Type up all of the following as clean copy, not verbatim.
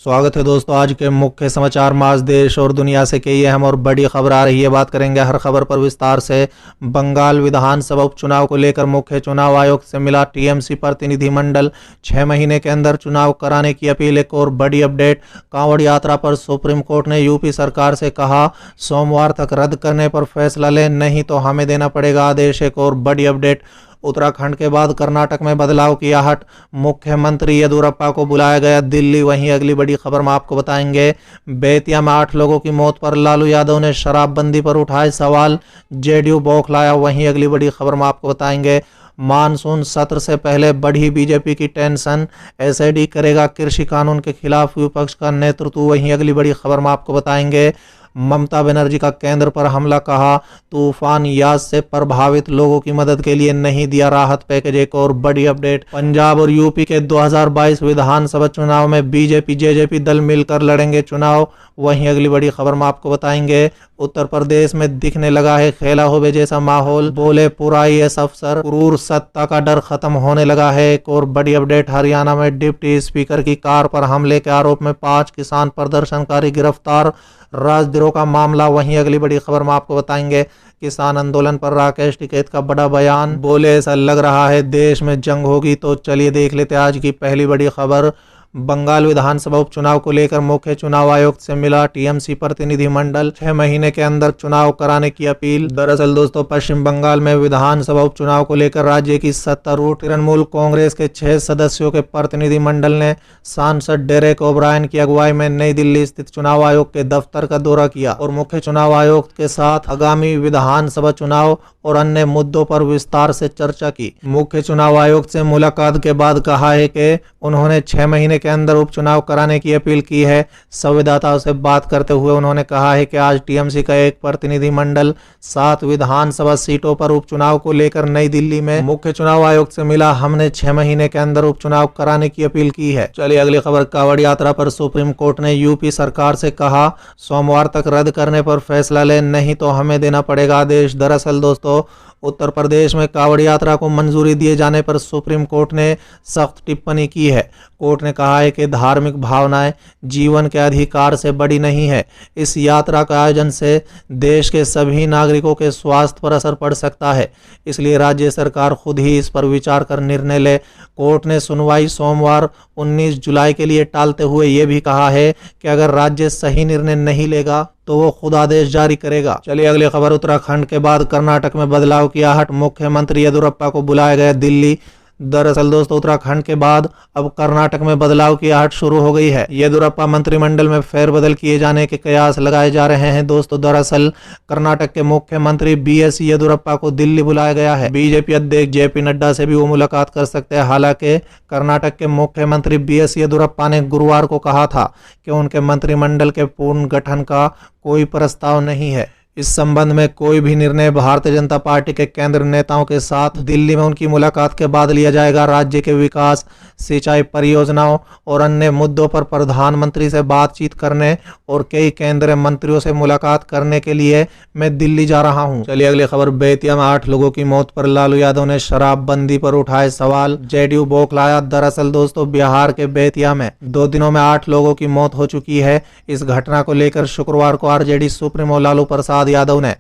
स्वागत है दोस्तों। आज के मुख्य समाचार में आज देश और दुनिया से कई अहम और बड़ी खबर आ रही है। बात करेंगे हर खबर पर विस्तार से। बंगाल विधानसभा उपचुनाव को लेकर मुख्य चुनाव आयोग से मिला टीएमसी प्रतिनिधिमंडल। 6 महीने के अंदर चुनाव कराने की अपील। एक और बड़ी अपडेट, कांवड़ यात्रा पर सुप्रीम कोर्ट ने यूपी सरकार से कहा सोमवार तक रद्द करने पर फैसला ले, नहीं तो हमें देना पड़ेगा आदेश। एक और बड़ी अपडेट, उत्तराखंड के बाद कर्नाटक में बदलाव की आहट, मुख्यमंत्री येदियुरप्पा को बुलाया गया दिल्ली। वहीं अगली बड़ी खबर में आपको बताएंगे, बेतिया में 8 लोगों की मौत पर लालू यादव ने शराबबंदी पर उठाए सवाल, जेडीयू बौखलाया। वहीं अगली बड़ी खबर में आपको बताएंगे, मानसून सत्र से पहले बढ़ी बीजेपी की टेंशन, एसआईटी करेगा कृषि कानून के खिलाफ विपक्ष का नेतृत्व। वहीं अगली बड़ी खबर में आपको बताएंगे, ममता बनर्जी का केंद्र पर हमला, कहा तूफान यास से प्रभावित लोगों की मदद के लिए नहीं दिया राहत पैकेज। एक और बड़ी अपडेट, पंजाब और यूपी के 2022 विधानसभा चुनाव में बीजेपी जेजेपी दल मिलकर लड़ेंगे चुनाव। वहीं अगली बड़ी खबर में आपको बताएंगे, उत्तर प्रदेश में दिखने लगा है खेला होवे जैसा माहौल, बोले पूरा आईएएस अफसर, क्रूर सत्ता का डर खत्म होने लगा है। एक और बड़ी अपडेट, हरियाणा में डिप्टी स्पीकर की कार पर हमले के आरोप में 5 किसान प्रदर्शनकारी गिरफ्तार, राजद्रोह का मामला। वहीं अगली बड़ी खबर में आपको बताएंगे, किसान आंदोलन पर राकेश टिकैत का बड़ा बयान, बोले ऐसा लग रहा है देश में जंग होगी। तो चलिए देख लेते हैं आज की पहली बड़ी खबर। बंगाल विधानसभा उपचुनाव को लेकर मुख्य चुनाव आयोग से मिला टीएमसी प्रतिनिधिमंडल। 6 महीने के अंदर चुनाव कराने की अपील। दरअसल दोस्तों, पश्चिम बंगाल में विधानसभा उपचुनाव को लेकर राज्य की सत्तारूढ़ तृणमूल कांग्रेस के 6 सदस्यों के प्रतिनिधिमंडल ने सांसद डेरेक ओब्रायन की अगुवाई में नई दिल्ली स्थित चुनाव आयोग के दफ्तर का दौरा किया और मुख्य चुनाव आयुक्त के साथ आगामी विधानसभा चुनाव और अन्य मुद्दों पर विस्तार से चर्चा की। मुख्य चुनाव आयुक्त से मुलाकात के बाद कहा है कि उन्होंने 6 महीने के अंदर उपचुनाव कराने की अपील की है। संवाददाताओं से बात करते हुए उन्होंने कहा है कि आज टीएमसी का एक प्रतिनिधिमंडल 7 विधानसभा सीटों पर उपचुनाव को लेकर नई दिल्ली में मुख्य चुनाव आयुक्त से मिला। हमने 6 महीने के अंदर उपचुनाव कराने की अपील की है। चलिए अगली खबर, कांवड़ यात्रा पर सुप्रीम कोर्ट ने यूपी सरकार से कहा सोमवार तक रद्द करने पर फैसला ले, नहीं तो हमें देना पड़ेगा आदेश। दरअसल दोस्तों, उत्तर प्रदेश में कांवड़ यात्रा को मंजूरी दिए जाने पर सुप्रीम कोर्ट ने सख्त टिप्पणी की है। कोर्ट ने कहा है कि धार्मिक भावनाएं जीवन के अधिकार से बड़ी नहीं है। इस यात्रा का आयोजन से देश के सभी नागरिकों के स्वास्थ्य पर असर पड़ सकता है, इसलिए राज्य सरकार खुद ही इस पर विचार कर निर्णय ले। कोर्ट ने सुनवाई सोमवार 19 जुलाई के लिए टालते हुए ये भी कहा है कि अगर राज्य सही निर्णय नहीं लेगा तो वो खुद आदेश जारी करेगा। चलिए अगली खबर, उत्तराखंड के बाद कर्नाटक में बदलाव की आहट, मुख्यमंत्री येदियुरप्पा को बुलाया गया दिल्ली। दरअसल दोस्तों, उत्तराखंड के बाद अब कर्नाटक में बदलाव की आहट शुरू हो गई है। येदियुरप्पा मंत्रिमंडल में फेरबदल किए जाने के कयास लगाए जा रहे हैं। दोस्तों, दरअसल कर्नाटक के मुख्यमंत्री बीएस येदियुरप्पा को दिल्ली बुलाया गया है। बीजेपी अध्यक्ष जेपी नड्डा से भी वो मुलाकात कर सकते हैं। हालांकि कर्नाटक के मुख्यमंत्री बीएस येदियुरप्पा ने गुरुवार को कहा था कि उनके मंत्रिमंडल के पूर्ण गठन का कोई प्रस्ताव नहीं है। इस संबंध में कोई भी निर्णय भारतीय जनता पार्टी के केंद्र नेताओं के साथ दिल्ली में उनकी मुलाकात के बाद लिया जाएगा। राज्य के विकास, सिंचाई परियोजनाओं और अन्य मुद्दों पर प्रधानमंत्री से बातचीत करने और कई केंद्रीय मंत्रियों से मुलाकात करने के लिए मैं दिल्ली जा रहा हूं। चलिए अगली खबर, बेतिया में 8 लोगों की मौत पर लालू यादव ने शराबबंदी पर उठाए सवाल, जेडीयू बौखलाया। दरअसल दोस्तों, बिहार के बेतिया में 2 दिनों में 8 लोगों की मौत हो चुकी है। इस घटना को लेकर शुक्रवार को आरजेडी सुप्रीमो लालू प्रसाद यादव ने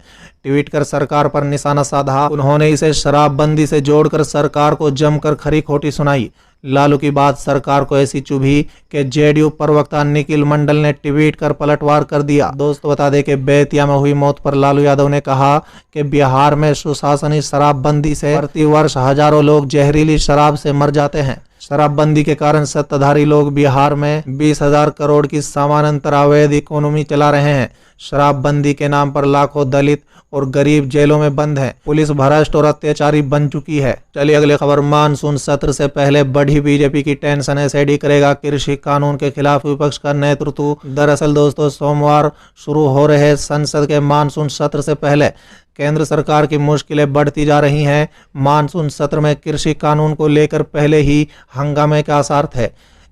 ट्वीट कर सरकार पर निशाना साधा। उन्होंने इसे शराबबंदी से जोड़कर सरकार को जमकर खरी खोटी सुनाई। लालू की बात सरकार को ऐसी चुभी कि जेडीयू प्रवक्ता निखिल मंडल ने ट्वीट कर पलटवार कर दिया। दोस्तों, बता दें कि बेतिया में हुई मौत पर लालू यादव ने कहा कि बिहार में सुशासनी शराबबंदी से प्रति वर्ष हजारों लोग जहरीली शराब से मर जाते हैं। शराबबंदी के कारण सत्ताधारी लोग बिहार में 20,000 करोड़ की समानांतर अवैध इकोनॉमी चला रहे हैं। शराबबंदी के नाम पर लाखों दलित और गरीब जेलों में बंद हैं। पुलिस भ्रष्ट और अत्याचारी बन चुकी है। चलिए अगली खबर, मानसून सत्र से पहले बढ़ी बीजेपी की टेंशन, एसआईटी करेगा कृषि कानून के खिलाफ विपक्ष का नेतृत्व। दरअसल दोस्तों, सोमवार शुरू हो रहे संसद के मानसून सत्र से पहले केंद्र सरकार की मुश्किलें बढ़ती जा रही हैं। मानसून सत्र में कृषि कानून को लेकर पहले ही हंगामे के आसार थे।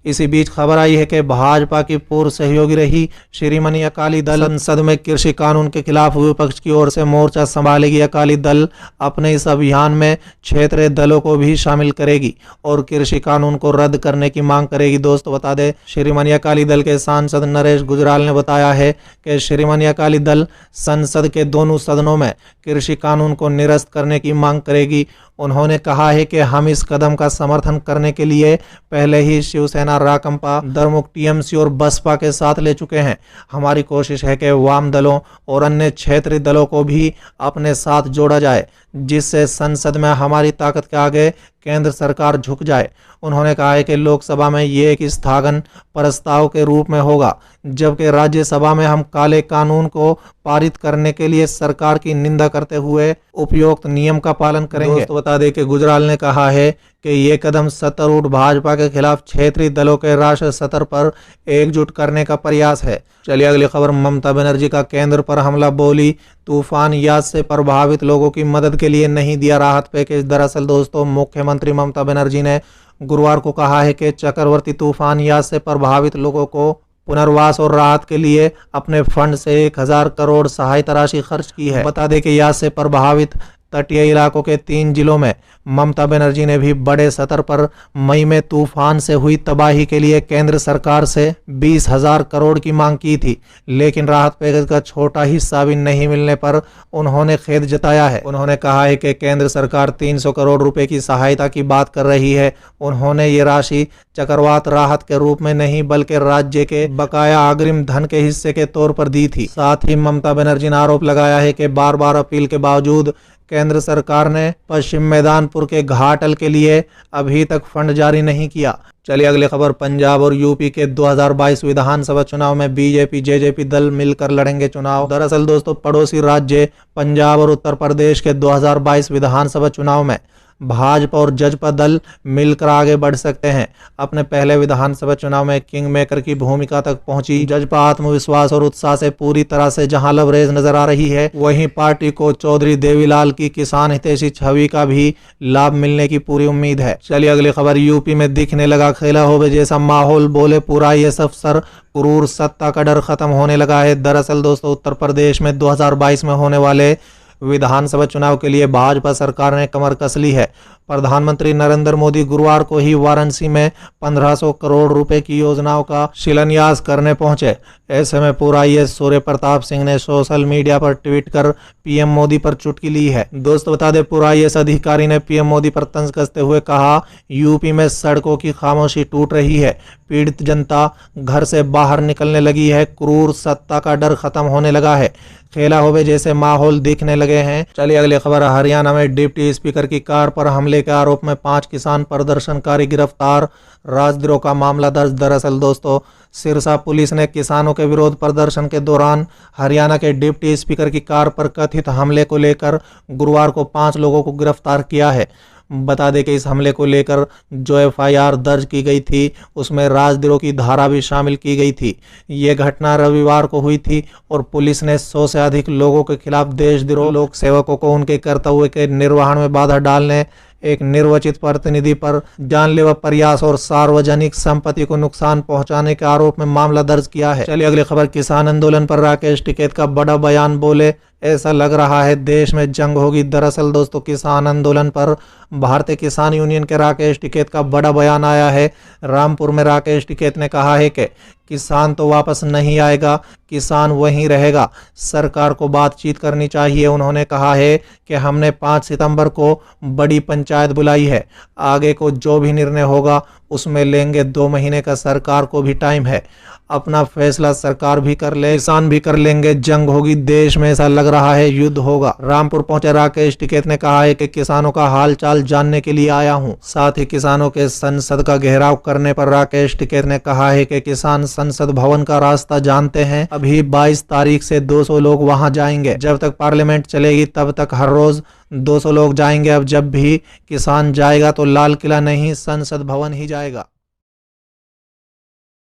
इसी बीच खबर आई है कि भाजपा की पूर्व सहयोगी रही शिरोमणि अकाली दल संसद में कृषि कानून के खिलाफ विपक्ष की ओर से मोर्चा संभालेगी। अकाली दल अपने इस अभियान में क्षेत्रीय दलों को भी शामिल करेगी और कृषि कानून को रद्द करने की मांग करेगी। दोस्तों बता दें, शिरोमणि अकाली दल के सांसद नरेश गुजराल ने बताया है कि शिरोमणि अकाली दल संसद के दोनों सदनों में कृषि कानून को निरस्त करने की मांग करेगी। उन्होंने कहा है कि हम इस कदम का समर्थन करने के लिए पहले ही शिवसेना, राकंपा, द्रमुक, टीएमसी और बसपा के साथ ले चुके हैं। हमारी कोशिश है कि वाम दलों और अन्य क्षेत्रीय दलों को भी अपने साथ जोड़ा जाए, जिससे संसद में हमारी ताकत के आगे केंद्र सरकार झुक जाए। उन्होंने कहा है कि लोकसभा में ये एक स्थगन प्रस्ताव के रूप में होगा, जबकि राज्यसभा में हम काले कानून को पारित करने के लिए सरकार की निंदा करते हुए उपयुक्त नियम का पालन करेंगे। तो बता दें कि गुजराल ने कहा है कि ये कदम सत्तारूढ़ भाजपा के खिलाफ क्षेत्रीय दलों के राष्ट्रीय स्तर पर एकजुट करने का प्रयास है। चलिए अगली खबर। ममता बनर्जी का केंद्र पर हमला, बोली तूफान याद से प्रभावित लोगों की मदद के लिए नहीं दिया राहत पैकेज। दरअसल दोस्तों, मुख्यमंत्री ममता बनर्जी ने गुरुवार को कहा है कि चक्रवाती तूफान याद से प्रभावित लोगों को पुनर्वास और राहत के लिए अपने फंड से 1000 करोड़ सहायता राशि खर्च की है। बता दें कि याद से प्रभावित तटीय इलाकों के 3 जिलों में ममता बनर्जी ने भी बड़े स्तर पर मई में तूफान से हुई तबाही के लिए केंद्र सरकार से 20,000 करोड़ की मांग की थी, लेकिन राहत पैकेज का छोटा हिस्सा भी नहीं मिलने पर उन्होंने खेद जताया है। उन्होंने कहा है कि केंद्र सरकार 300 करोड़ रुपए की सहायता की बात कर रही है। उन्होंने ये राशि चक्रवात राहत के रूप में नहीं, बल्कि राज्य के बकाया अग्रिम धन के हिस्से के तौर पर दी थी। साथ ही ममता बनर्जी ने आरोप लगाया है कि बार बार अपील के बावजूद केंद्र सरकार ने पश्चिम मैदानपुर के घाटल के लिए अभी तक फंड जारी नहीं किया। चलिए अगली खबर। पंजाब और यूपी के 2022 विधानसभा चुनाव में बीजेपी जेजेपी दल मिलकर लड़ेंगे चुनाव। दरअसल दोस्तों, पड़ोसी राज्य पंजाब और उत्तर प्रदेश के 2022 विधानसभा चुनाव में भाजपा और जजपा दल मिलकर आगे बढ़ सकते हैं। अपने पहले विधानसभा चुनाव में किंग मेकर की भूमिका तक पहुंची जजपा आत्मविश्वास और उत्साह से पूरी तरह से जहां लबरेज नजर आ रही है, वहीं पार्टी को चौधरी देवीलाल की किसान हितैषी छवि का भी लाभ मिलने की पूरी उम्मीद है। चलिए अगली खबर। यूपी में दिखने लगा खेला होवे जैसा माहौल, बोले पूरा ये अफसर क्रूर सत्ता का डर खत्म होने लगा है। दरअसल दोस्तों, उत्तर प्रदेश में 2022 में होने वाले विधानसभा चुनाव के लिए भाजपा सरकार ने कमर कस ली है। प्रधानमंत्री नरेंद्र मोदी गुरुवार को ही वाराणसी में 1500 करोड़ रुपए की योजनाओं का शिलान्यास करने पहुंचे। ऐसे में पूरा आईएएस सूर्य प्रताप सिंह ने सोशल मीडिया पर ट्वीट कर पीएम मोदी पर चुटकी ली है। दोस्तों बता दें, पूरा आईएएस अधिकारी ने पीएम मोदी पर तंज कसते हुए कहा, यूपी में सड़कों की खामोशी टूट रही है, पीड़ित जनता घर से बाहर निकलने लगी है, क्रूर सत्ता का डर खत्म होने लगा है, खेला होवे जैसे माहौल दिखने लगे हैं। चलिए अगली खबर। हरियाणा में डिप्टी स्पीकर की कार पर हमले के आरोप में 5 किसान प्रदर्शनकारी गिरफ्तार, राजद्रोह का मामला दर्ज। दरअसल दोस्तों, सिरसा पुलिस ने किसानों के विरोध प्रदर्शन के दौरान हरियाणा के डिप्टी स्पीकर की कार पर कथित हमले को लेकर गुरुवार को 5 लोगों को गिरफ्तार किया है। बता दें कि इस हमले को लेकर जो एफआईआर दर्ज की गई थी, उसमें राजद्रोह की धारा भी शामिल की गई थी। ये घटना रविवार को हुई थी और पुलिस ने 100 से अधिक लोगों के खिलाफ देशद्रोह, लोक सेवकों को उनके कर्तव्य के निर्वहन में बाधा डालने, एक निर्वाचित प्रतिनिधि पर जानलेवा प्रयास और सार्वजनिक संपत्ति को नुकसान पहुंचाने के आरोप में मामला दर्ज किया है। चलिए अगली खबर। किसान आंदोलन पर राकेश टिकैत का बड़ा बयान, बोले ऐसा लग रहा है देश में जंग होगी। दरअसल दोस्तों, किसान आंदोलन पर भारतीय किसान यूनियन के राकेश टिकैत का बड़ा बयान आया है। रामपुर में राकेश टिकैत ने कहा है कि किसान तो वापस नहीं आएगा, किसान वहीं रहेगा, सरकार को बातचीत करनी चाहिए। उन्होंने कहा है कि हमने 5 सितंबर को बड़ी पंचायत बुलाई है, आगे को जो भी निर्णय होगा उसमें लेंगे। 2 महीने का सरकार को भी टाइम है, अपना फैसला सरकार भी कर ले, किसान भी कर लेंगे। जंग होगी देश में, ऐसा लग रहा है युद्ध होगा। रामपुर पहुंचे राकेश टिकैत ने कहा है कि किसानों का हालचाल जानने के लिए आया हूं। साथ ही किसानों के संसद का घेराव करने पर राकेश टिकैत ने कहा है कि किसान संसद भवन का रास्ता जानते हैं, अभी 22 तारीख से 200 लोग वहां जाएंगे। जब तक पार्लियामेंट चलेगी तब तक हर रोज 200 लोग जाएंगे। अब जब भी किसान जाएगा तो लाल किला नहीं, संसद भवन ही जाएगा।